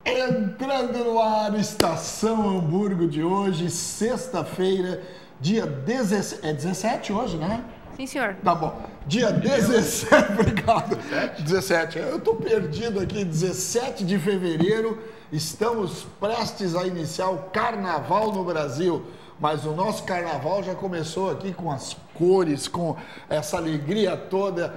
Entrando no ar, Estação Hamburgo de hoje, sexta-feira, dia 17. É 17 hoje, né? Sim, senhor. Tá bom. Dia 17, obrigado. 17. Eu tô perdido aqui, 17 de fevereiro, estamos prestes a iniciar o Carnaval no Brasil. Mas o nosso Carnaval já começou aqui com as cores, com essa alegria toda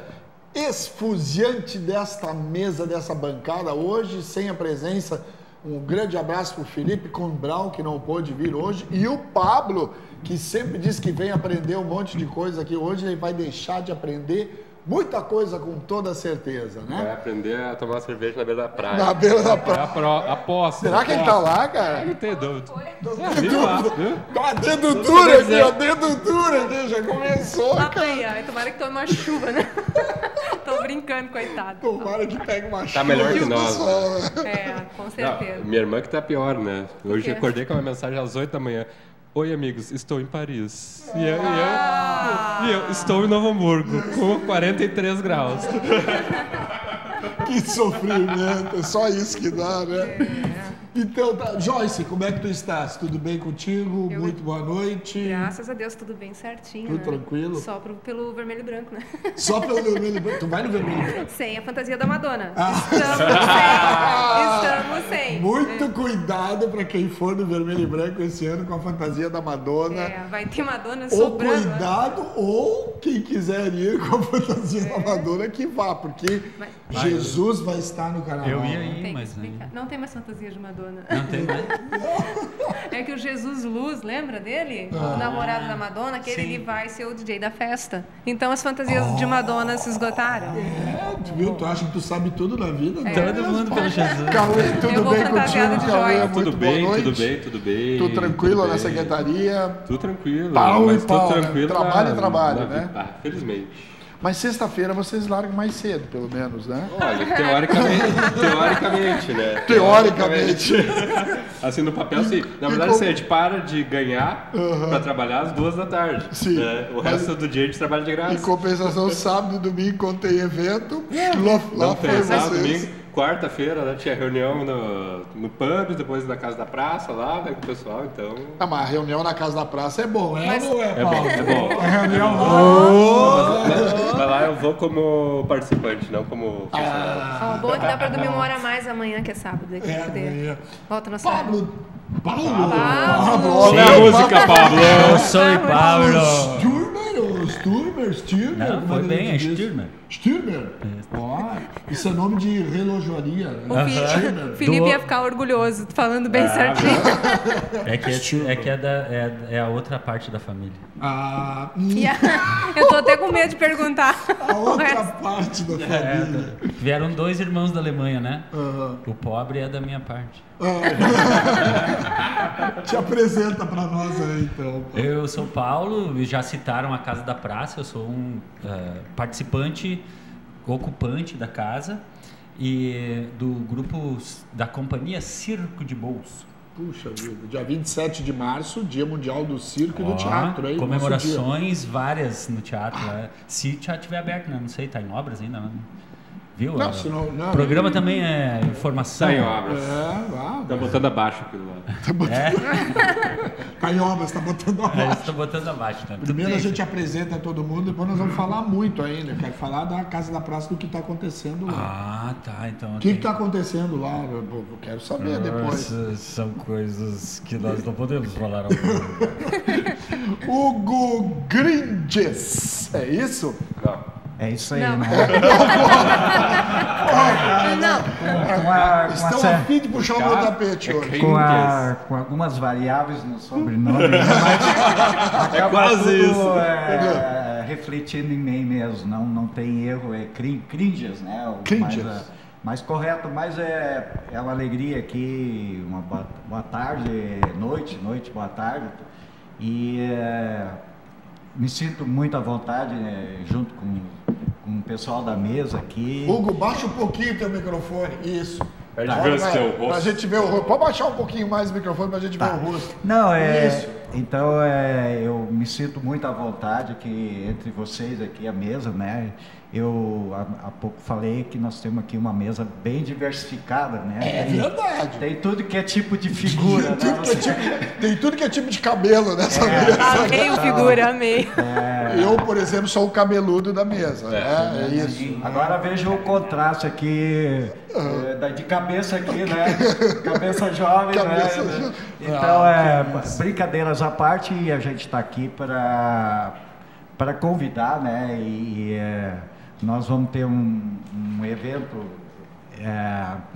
esfuziante desta mesa, dessa bancada. Hoje, sem a presença, um grande abraço para o Felipe Combrão, que não pôde vir hoje, e o Pablo, que sempre diz que vem aprender um monte de coisa aqui. Hoje ele vai deixar de aprender muita coisa, com toda certeza, né? Vai aprender a tomar cerveja na beira da praia. Na beira da praia. Aposta. Será que ele tá lá, cara? Não tem dúvida. Dedo duro aqui, ó. Dedo duro aqui. Já começou, Lá cara. amanhã. Tomara que tome uma chuva, né? Tô brincando, coitado. Tomara que pegue uma chuva. Tá melhor que nós, sol, né? É, com certeza. Não, minha irmã que tá pior, né? Hoje eu quê? acordei com uma mensagem às 8 da manhã. Oi, amigos, estou em Paris. E eu estou em Novo Hamburgo, com 43 graus. Que sofrimento. É só isso que dá, né? Então, tá. Joyce, como é que tu estás? Tudo bem contigo? Muito boa noite. Graças a Deus, tudo bem certinho. Tudo né? tranquilo? Só pelo vermelho e branco, né? Só pelo vermelho e branco. Tu vai no vermelho e branco? Sem a fantasia da Madonna. Ah. Estamos sem. Muito cuidado para quem for no vermelho e branco esse ano com a fantasia da Madonna. É, vai ter Madonna Ou sobrando. Né? cuidado, ou quem quiser ir com a fantasia da Madonna que vá, porque Jesus vai estar no carnaval. Eu ia né? ir, Tem que mas explicar. Não tem mais fantasia de Madonna. não tem mais. É que o Jesus Luz, lembra dele? O namorado da Madonna, que ele vai ser o DJ da festa. Então as fantasias de Madonna se esgotaram. É, tu viu? Tu acha que tu sabe tudo na vida? Né? Todo mundo pelo Jesus. Cauê, Eu tudo vou bem fantasiada contigo, de Cauê? joia. Muito Tudo bem, boa noite. tudo bem, tudo bem. Tudo tranquilo tudo na bem. secretaria? Tudo tranquilo. Pau e mas pau, tudo né? tranquilo. Trabalho e trabalho, né? Ah, felizmente. Mas sexta-feira vocês largam mais cedo, pelo menos, né? Olha, teoricamente, né? Teoricamente. Assim, no papel, sim. Na verdade, assim, a gente para de ganhar pra trabalhar às 2 da tarde. Sim. Né? O resto do dia a gente trabalha de graça. Em compensação, sábado e domingo, quando tem evento, lá Não foi tem sábado, vocês. domingo. Quarta-feira, né, tinha reunião no pub, depois na casa da praça lá, né, com o pessoal, então... Ah, mas a reunião na casa da praça é bom, é ou não é, É Paulo? bom, é bom. A reunião lá. Mas lá eu vou como participante, não como funcionário. Ó, bom é que dá pra dormir 1 hora a mais amanhã, que é sábado. Aqui, É, amanhã. Volta na sua. Paulo! Pablo. Olha a música, Pablo! Eu sou o Pablo. Sturmer? Não, foi bem, é Sturmer. Sturmer? Ó, isso é nome de relojoaria, O né? Felipe, Felipe ia ficar orgulhoso, falando bem certinho. É a outra parte da família. Ah, Eu tô até com medo de perguntar. a o outra resto. parte da família. Vieram 2 irmãos da Alemanha, né? Aham. O pobre é da minha parte. Te apresenta pra nós aí, então. Eu sou Paulo, e já citaram a Casa da Praça, eu sou um participante, ocupante da casa e do grupo da companhia Circo de Bolso. Puxa vida, dia 27 de março, Dia Mundial do Circo e do Ó, Teatro, aí. comemorações várias no teatro, né? Se o teatro estiver aberto, né? Não sei, tá em obras ainda, né? Viu? Não, se não- não. O programa também é informação. Tá em obras. Tá botando abaixo aquilo lá. Tá em obras, tá botando Eles abaixo. estão botando abaixo, né? Primeiro a gente apresenta todo mundo, depois nós vamos falar muito ainda. Eu quero falar da Casa da Praça, do que está acontecendo lá. Ah, tá, então... O que está acontecendo lá? Eu quero saber depois. Nossa, são coisas que nós não podemos falar ao vivo. Hugo Gringes, é isso? Não. É isso aí, Não. né? Não, Estão a fim de puxar o meu tapete hoje. Com algumas variáveis no sobrenome, né? Mas acaba quase tudo, isso. refletindo em mim mesmo. Não tem erro, é Cringes, né? O Cringes. mais correto, mas é uma alegria aqui, uma boa tarde, noite, boa tarde. E me sinto muito à vontade, junto com o pessoal da mesa aqui. Hugo, baixa um pouquinho o teu microfone. Isso. A gente vê o teu rosto. Pra gente ver o rosto. Pode baixar um pouquinho mais o microfone pra gente ver o rosto. Não, Isso. então eu me sinto muito à vontade aqui entre vocês aqui, a mesa, né? Eu há pouco falei que nós temos aqui uma mesa bem diversificada, né? É verdade. Tem tudo que é tipo de figura, né? Tem tudo que é tipo de cabelo nessa mesa. Amei o figura, amei. Eu, por exemplo, sou o cabeludo da mesa. É isso. Agora veja o contraste aqui, de cabeça aqui, né? Cabeça jovem, Cabeça né? jovem. Então, brincadeiras à parte, a gente está aqui para convidar, né? Nós vamos ter um evento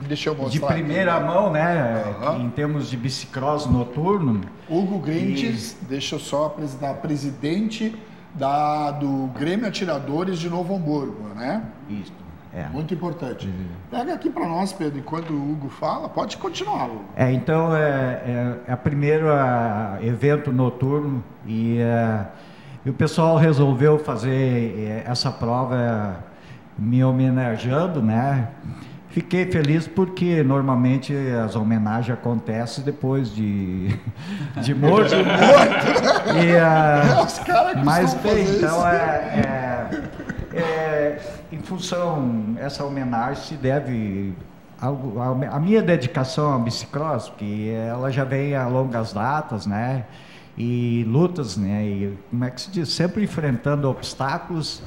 Deixa eu mostrar de primeira aqui. mão, né? Em termos de bicicross noturno. Hugo Grintes, deixa eu só apresentar, presidente do Grêmio Atiradores de Novo Hamburgo, né? Isso. Muito importante. Pega aqui para nós, Pedro, enquanto o Hugo fala. Pode continuar, Hugo. Então, é o primeiro evento noturno e o pessoal resolveu fazer essa prova me homenageando, né? Fiquei feliz porque normalmente as homenagens acontecem depois de morto. Os caras Mas costumam bem, fazer então isso. em função, essa homenagem se deve a minha dedicação à bicicross, porque ela já vem a longas datas, né? E lutas, né? E como é que se diz? Sempre enfrentando obstáculos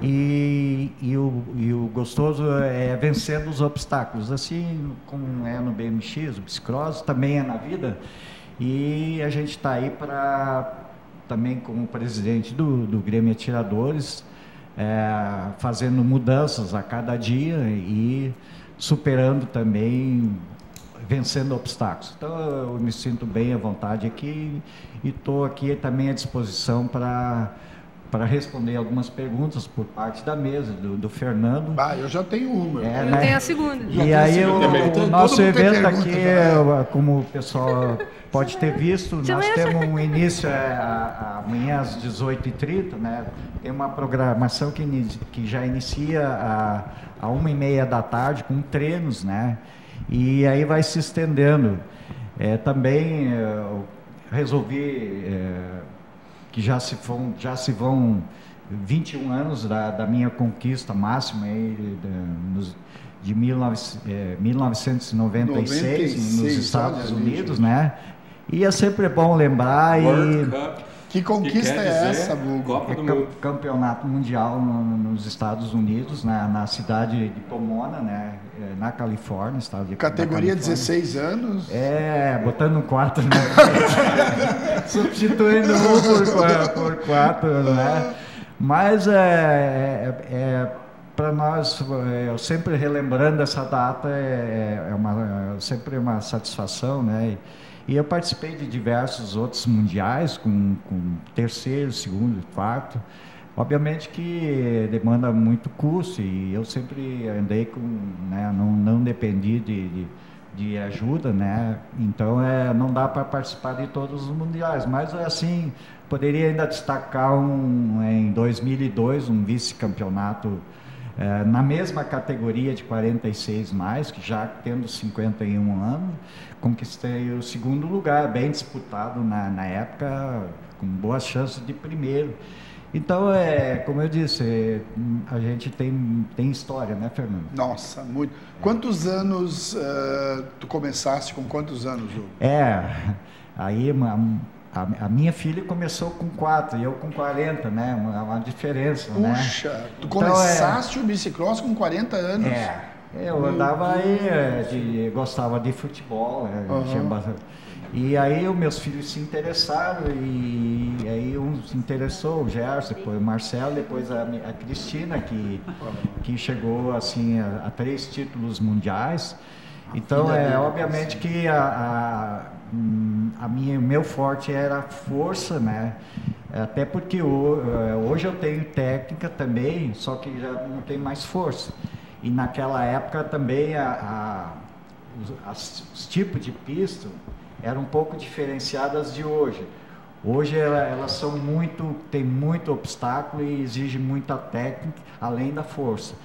e o gostoso é vencendo os obstáculos. Assim como é no BMX, o bicicross também é na vida. E a gente está aí também como presidente do Grêmio Atiradores, fazendo mudanças a cada dia e superando também, vencendo obstáculos. Então eu me sinto bem à vontade aqui e estou aqui também à disposição para responder algumas perguntas por parte da mesa, do Fernando. Eu já tenho uma. Eu tenho a segunda. E aí o nosso evento aqui, já. como o pessoal pode ter visto, nós temos um início amanhã às 18h30, né? Tem uma programação que já inicia a 1h30 da tarde com treinos, né? E aí vai se estendendo. Também resolvi que já se vão 21 anos da minha conquista máxima aí, de 1996 nos Estados Unidos, né? E é sempre bom lembrar. World Cup. Que conquista é essa, Hugo? Copa do Mundo. Campeonato Mundial nos Estados Unidos, na cidade de Pomona, né? Na Califórnia, estado de Categoria 16 anos. Botando 4, né? Substituindo por 4, né? Mas para nós, eu sempre relembrando essa data, sempre uma satisfação, né? E eu participei de diversos outros mundiais, com terceiro, segundo, quarto. Obviamente que demanda muito custo e eu sempre andei né, não dependi de ajuda, né? Então não dá para participar de todos os mundiais, mas assim, poderia ainda destacar em 2002 um vice-campeonato na mesma categoria de 46 mais, que já tendo 51 anos, conquistei o segundo lugar, bem disputado na época, com boas chances de primeiro. Então, como eu disse, a gente tem história, né, Fernando? Nossa, muito. Quantos anos tu começaste, com quantos anos, Hugo? Aí a minha filha começou com 4 e eu com 40, né? Uma diferença, né? Puxa, tu começaste o bicicross com 40 anos. Eu andava aí, gostava de futebol, tinha bastante. E aí os meus filhos se interessaram e aí um se interessou, o Gerson, depois o Marcelo, depois a Cristina, que chegou assim a 3 títulos mundiais. Então, obviamente que meu forte era a força, né? Até porque hoje eu tenho técnica também, só que já não tenho mais força. E naquela época também os tipos de pista eram um pouco diferenciadas de hoje. Hoje elas são tem muito obstáculo e exige muita técnica, além da força.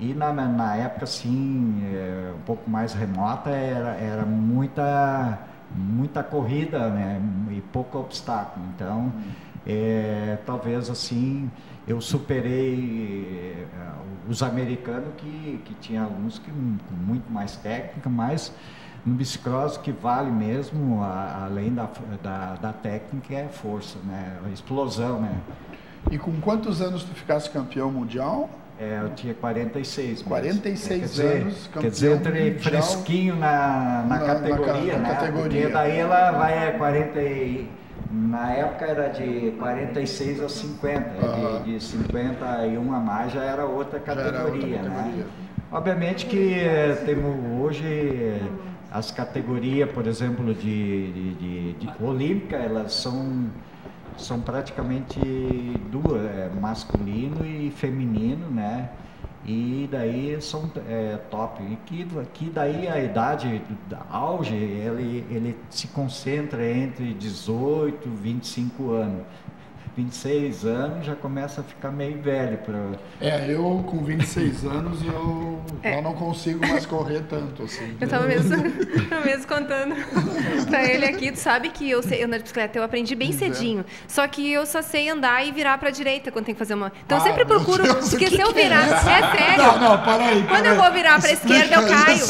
E na época, assim, um pouco mais remota, era muita corrida, né? E pouco obstáculo. Então, talvez assim, eu superei os americanos que tinha alguns com muito mais técnica, mas no bicicross que vale mesmo, além da técnica, é a força, né? A explosão, né? E com quantos anos tu ficasse campeão mundial? Eu tinha 46. 46 anos, campeão quer dizer, entrei mundial fresquinho na categoria, né? Porque daí ela vai 40 na época era de 46 a 50, de 51 a mais já era outra categoria, né? Obviamente que temos hoje as categorias, por exemplo, de olímpica, elas são praticamente duas, masculino e feminino, né? E daí são top. E que daí a idade da auge, ele se concentra entre 18 e 25 anos. 26 anos já começa a ficar meio velho. Eu com 26 anos eu não consigo mais correr tanto. Assim. Eu estava mesmo contando pra ele aqui, tu sabe que eu na bicicleta eu aprendi bem cedinho, só que eu só sei andar e virar pra direita quando tem que fazer uma... Então eu sempre procuro, porque se eu virar... É sério. Não, para aí. Quando eu vou virar pra esquerda, eu caio.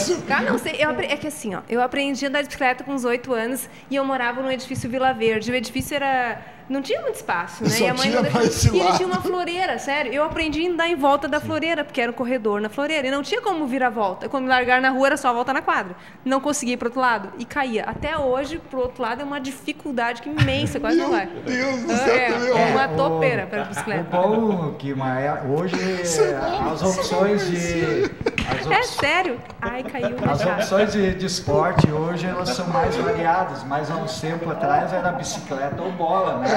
Não sei, é que assim, ó, eu aprendi a andar de bicicleta com uns 8 anos e eu morava num edifício Vila Verde. O edifício não tinha muito espaço, né? Só e a mãe tinha e ele tinha uma floreira, sério. Eu aprendi a andar em volta da floreira, porque era um corredor na floreira. E não tinha como virar a volta. Quando me largar na rua, era só a volta na quadra. Não conseguia ir pro outro lado. E caía. Até hoje, pro outro lado, é uma dificuldade imensa, quase não vai. Meu Deus do céu. Uma topeira para a bicicleta. O bom que hoje as opções de... É sério? Ai, caiu. As opções de esporte hoje, elas são mais variadas. Mas há uns tempo atrás era bicicleta ou bola, né?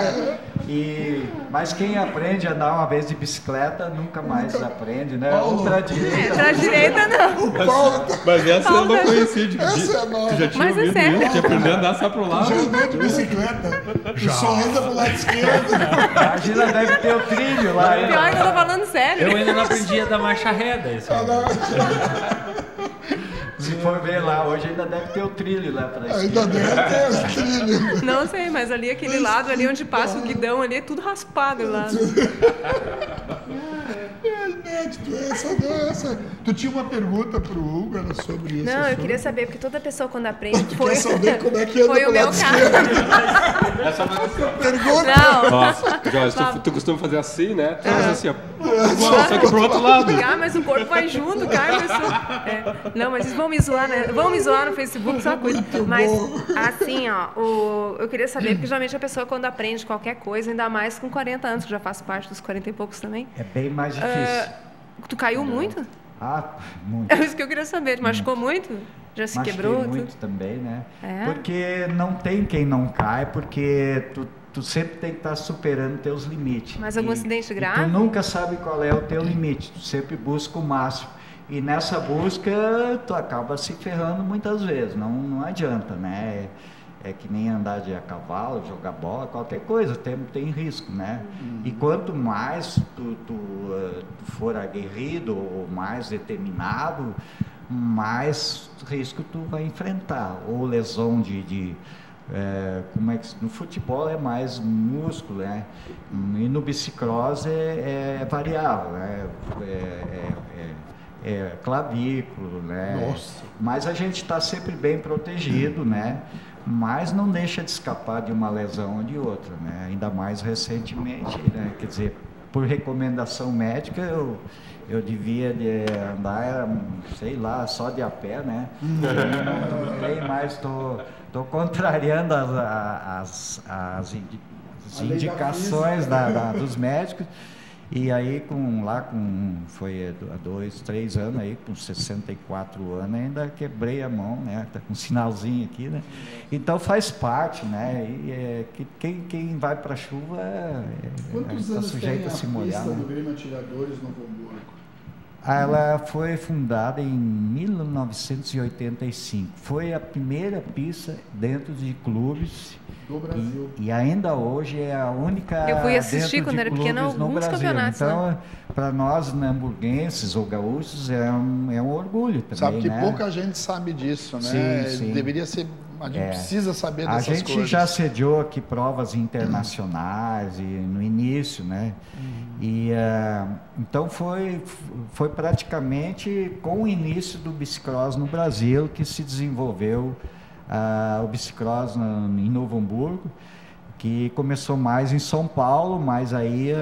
Mas quem aprende a andar uma vez de bicicleta nunca mais aprende, né? Ou pra direita. Pra direita não. Mas essa eu não conhecia de Essa é nova. Tu já tinha Mas é ouvido sério. isso? Tinha aprendido a andar só pro lado? Já andou de bicicleta? Já. Só anda pro lado esquerdo. A Gila deve ter o trilho lá. Hein? Pior que eu tô falando sério. Eu ainda não aprendi a dar marcha reta. Isso. Se for ver lá, hoje ainda deve ter o trilho lá pra cima. Ainda deve ter o trilho. Não sei, mas ali aquele lado, ali onde passa o guidão, ali é tudo raspado lá. Tu tinha uma pergunta pro Hugo, era sobre isso? Não, eu queria saber, porque toda pessoa quando aprende... Tu quer saber como é que anda Foi pro o meu lado caso. esquerdo? Essa Pergunta. Não. Ó, Jorge, tu costuma fazer assim, né? Tu faz assim, ó. Só que pro outro lado. Ah, mas o corpo vai junto, cara. Não, mas eles vão me zoar, né? Vão me zoar no Facebook, só coisa. Mas, assim, ó, eu queria saber, porque geralmente a pessoa quando aprende qualquer coisa, ainda mais com 40 anos, que já faço parte dos 40 e poucos também. É bem mais difícil. Tu caiu muito? Muito. É isso que eu queria saber. Tu machucou muito? Já se quebrou? Muito também, né? É? Porque não tem quem não cai, porque tu sempre tem que estar superando teus limites. Mas algum acidente grave? Tu nunca sabe qual é o teu limite, tu sempre busca o máximo. E nessa busca, tu acaba se ferrando muitas vezes, não adianta, né? É que nem andar a cavalo, jogar bola, qualquer coisa, tem risco, né? E quanto mais tu for aguerrido ou mais determinado, mais risco tu vai enfrentar. Ou lesão como é que no futebol é mais músculo, né? E no bicicross é variável, né? Clavículo, né? Nossa. Mas a gente está sempre bem protegido, né? Mas não deixa de escapar de uma lesão ou de outra, né? Ainda mais recentemente, né? Quer dizer, por recomendação médica, eu devia andar, sei lá, só de a pé, né? Não tem mais, estou contrariando as indicações dos médicos. E aí, foi há 2, 3 anos, aí, com 64 anos, ainda quebrei a mão, né? Tá com um sinalzinho aqui, né? Então faz parte, né? E quem vai para a chuva Quantos tá anos sujeito tem a se a molhar. pista Né? do Grêmio Atiradores Novo Hamburgo? Ela foi fundada em 1985. Foi a primeira pista dentro de clubes Do Brasil. E ainda hoje é a única. Eu fui assistir dentro quando de era pequena clubes no alguns Brasil. campeonatos, Então, para nós, hamburguenses ou gaúchos, é um orgulho também. Sabe que né? pouca gente sabe disso, né? Sim. Deveria ser. A gente precisa saber dessas coisas. A gente já sediou aqui provas internacionais e no início, né? E então foi praticamente com o início do bicicross no Brasil que se desenvolveu o bicicross em Novo Hamburgo, que começou mais em São Paulo, mas aí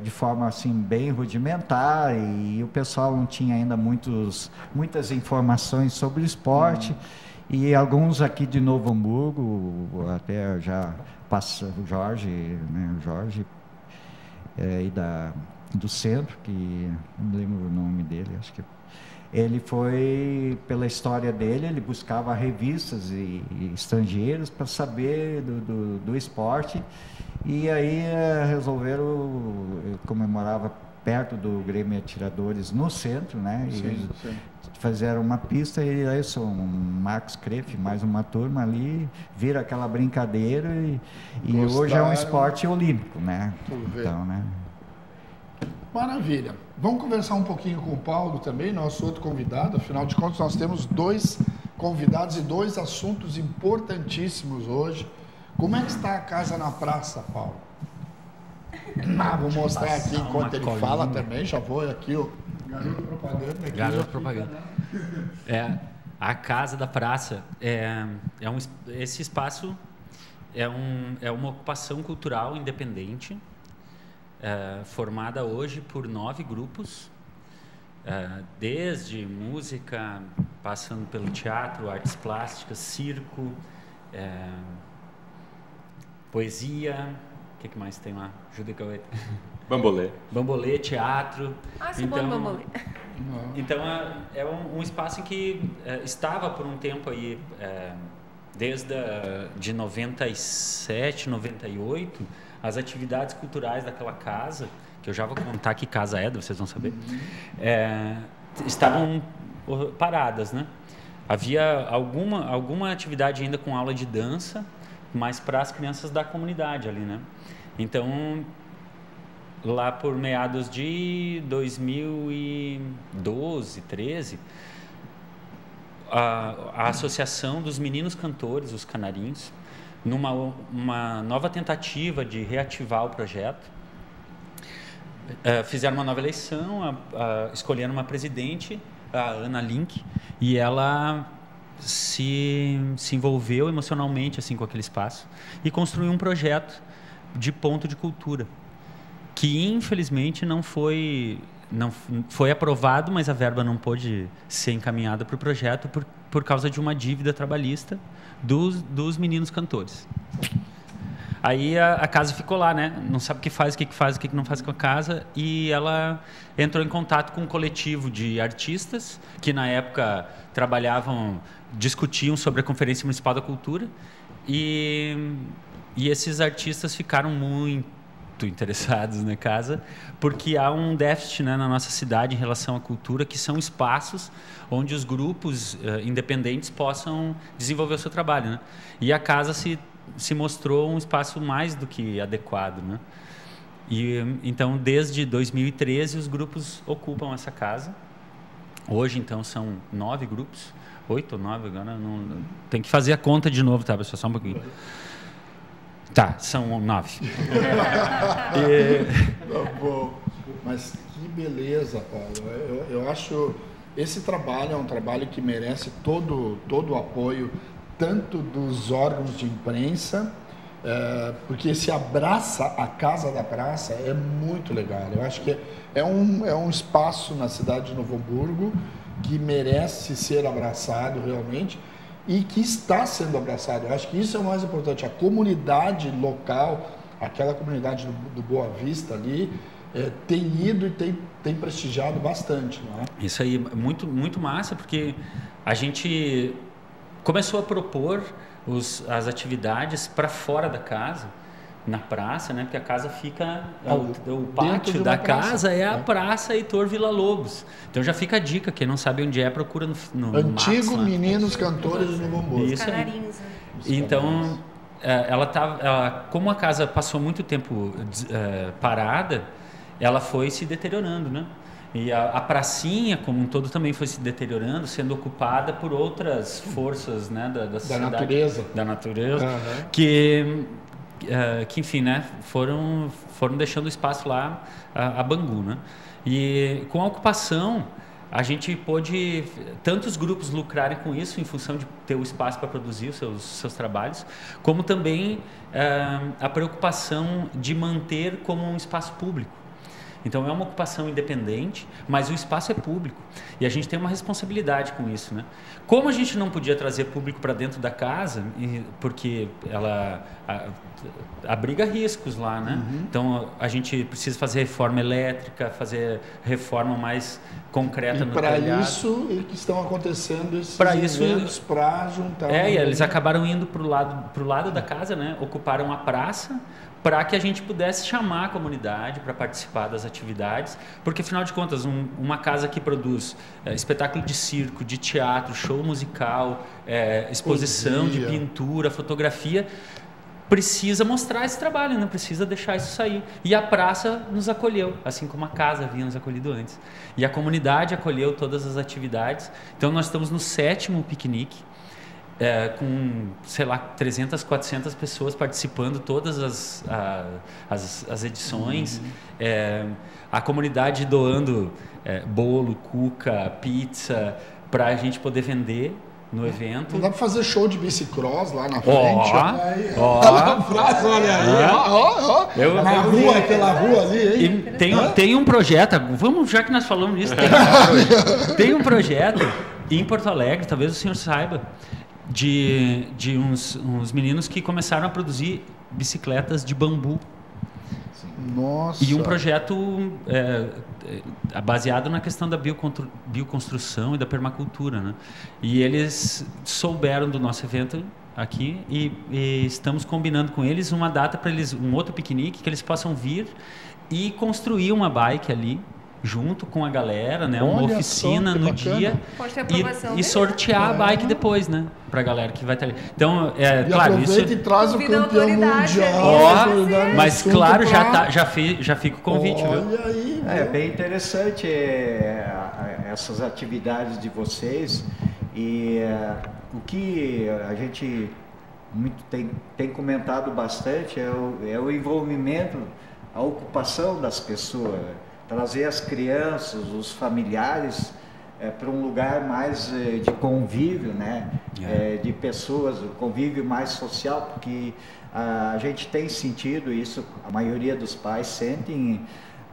de forma assim bem rudimentar, e o pessoal não tinha ainda muitas informações sobre o esporte. E alguns aqui de Novo Hamburgo, até já passou o Jorge, né, do centro, que não lembro o nome dele, acho que ele foi, pela história dele, ele buscava revistas e estrangeiros para saber do esporte, e aí resolveram, como eu morava perto do Grêmio Atiradores no centro, né? Sim. Fizeram uma pista e aí sou um Marcos Kreff, mais uma turma ali, vira aquela brincadeira e hoje é um esporte olímpico, né? Então, né? Maravilha. Vamos conversar um pouquinho com o Paulo também, nosso outro convidado. Afinal de contas, nós temos 2 convidados e 2 assuntos importantíssimos hoje. Como é que está a casa na praça, Paulo? Vou mostrar aqui enquanto ele fala também. Já vou aqui, o garoto propaganda. Aqui, garoto propaganda. A casa da praça esse espaço é uma ocupação cultural independente, formada hoje por 9 grupos, desde música, passando pelo teatro, artes plásticas, circo, poesia, o que mais tem lá? Ajuda que eu... Bambolê, teatro. Sou bom no bambolê. Então é um espaço em que estava por um tempo aí, desde de 97, 98, as atividades culturais daquela casa, que eu já vou contar que casa vocês vão saber, estavam paradas, né? Havia alguma atividade ainda com aula de dança, mas para as crianças da comunidade ali, né? Então, lá por meados de 2012, 13, a Associação dos Meninos Cantores, os Canarinhos, numa nova tentativa de reativar o projeto, fizeram uma nova eleição, escolheram uma presidente, a Ana Link, e ela se envolveu emocionalmente assim com aquele espaço e construiu um projeto de ponto de cultura, que infelizmente não foi aprovado, mas a verba não pôde ser encaminhada para o projeto por causa de uma dívida trabalhista dos meninos cantores. Aí a casa ficou lá, né? Não sabe o que faz, o que não faz com a casa, e ela entrou em contato com um coletivo de artistas que na época discutiam sobre a Conferência Municipal da Cultura, e esses artistas ficaram muito interessados na casa, porque há um déficit, né, na nossa cidade em relação à cultura, que são espaços onde os grupos independentes possam desenvolver o seu trabalho, né? E a casa se mostrou um espaço mais do que adequado, né? E então, desde 2013, os grupos ocupam essa casa. Hoje, então, são 9 grupos, 8 ou 9 agora, tem que fazer a conta de novo, tá, pessoal? Só um pouquinho. Tá, são 9. Tá bom. Mas que beleza, Paulo. Eu acho esse trabalho é um trabalho que merece todo o apoio, tanto dos órgãos de imprensa, porque se abraça a Casa da Praça, é muito legal. Eu acho que é um espaço na cidade de Novo Hamburgo que merece ser abraçado realmente, e que está sendo abraçado. Eu acho que isso é o mais importante. A comunidade local, aquela comunidade do Boa Vista ali, tem ido e tem prestigiado bastante, não é? Isso aí, muito, muito massa, porque a gente começou a propor as atividades para fora da casa, na praça, né? Porque a casa fica... O pátio da casa é a Praça Heitor Villa-Lobos. Então já fica a dica, quem não sabe onde procura no Antigo Maps, Meninos Cantores de Novo Hamburgo. Isso aí. Então, como a casa passou muito tempo parada, ela foi se deteriorando, né? E a pracinha, como um todo, também foi se deteriorando, sendo ocupada por outras forças, né, da sociedade, da natureza, que enfim, né, foram deixando espaço lá a Bangu, né? E com a ocupação, a gente pôde tantos grupos lucrarem com isso em função de ter o espaço para produzir os seus trabalhos, como também a preocupação de manter como um espaço público. Então é uma ocupação independente, mas o espaço é público e a gente tem uma responsabilidade com isso, né? Como a gente não podia trazer público para dentro da casa, porque ela abriga riscos lá, né? Então a gente precisa fazer reforma elétrica, fazer reforma mais concreta no telhado. E para isso que estão acontecendo esses eventos para juntar. E eles acabaram indo pro lado da casa, né? Ocuparam a praça, para que a gente pudesse chamar a comunidade para participar das atividades, porque afinal de contas uma casa que produz espetáculo de circo, de teatro, show musical, exposição de pintura, fotografia, precisa mostrar esse trabalho, não precisa deixar isso sair. E a praça nos acolheu, assim como a casa havia nos acolhido antes. E a comunidade acolheu todas as atividades. Então nós estamos no 7º piquenique, com, sei lá, 300, 400 pessoas participando, todas as edições, a comunidade doando bolo, cuca, pizza, para a gente poder vender no evento. Não dá para fazer show de bicicross lá na frente. Olha na rua, aquela rua ali, hein? E tem um projeto, vamos, já que nós falamos nisso, tem um projeto em Porto Alegre, talvez o senhor saiba, de uns meninos que começaram a produzir bicicletas de bambu. Nossa. E um projeto baseado na questão da bioconstrução e da permacultura, né? E eles souberam do nosso evento aqui e estamos combinando com eles uma data para eles, um outro piquenique, que eles possam vir e construir uma bike ali, junto com a galera, né? Uma oficina no dia e sortear a bike depois, né? Pra galera que vai estar ali. Então, claro, isso... e traz o campeão mundial. Mas, claro, já fica o convite, viu? Aí, é bem interessante essas atividades de vocês e o que a gente tem comentado bastante é o envolvimento, a ocupação das pessoas, trazer as crianças, os familiares para um lugar mais de convívio, né? De pessoas, o convívio mais social, porque a gente tem sentido isso, a maioria dos pais sentem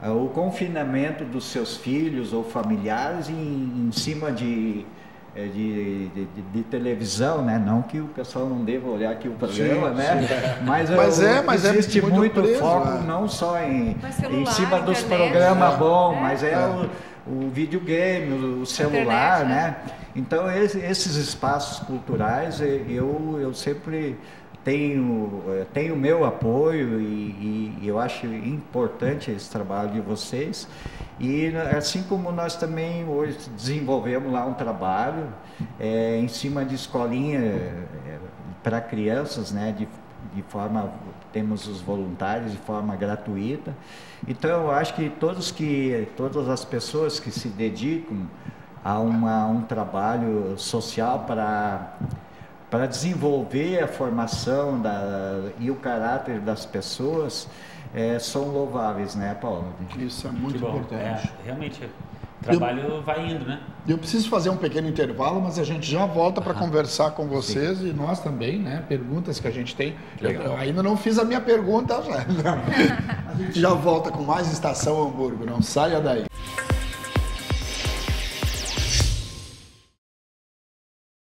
o confinamento dos seus filhos ou familiares em cima de televisão, né? Não que o pessoal não deva olhar aqui o programa, né? Mas existe muito preso, foco, não só em cima dos programas bons, mas o videogame, o celular, internet, né? Então esses espaços culturais eu sempre tenho o meu apoio e eu acho importante esse trabalho de vocês. E assim como nós também hoje desenvolvemos lá um trabalho em cima de escolinha para crianças, né? De forma, temos os voluntários de forma gratuita. Então eu acho que todas as pessoas que se dedicam a um trabalho social para desenvolver a formação e o caráter das pessoas são louváveis, né, Paulo? Isso é muito importante. Realmente, o trabalho vai indo, né? Eu preciso fazer um pequeno intervalo, mas a gente já volta para conversar com vocês. Sim. E nós também, né? Perguntas que a gente tem. Eu ainda não fiz a minha pergunta, já. A gente já volta com mais Estação Hamburgo. Não saia daí.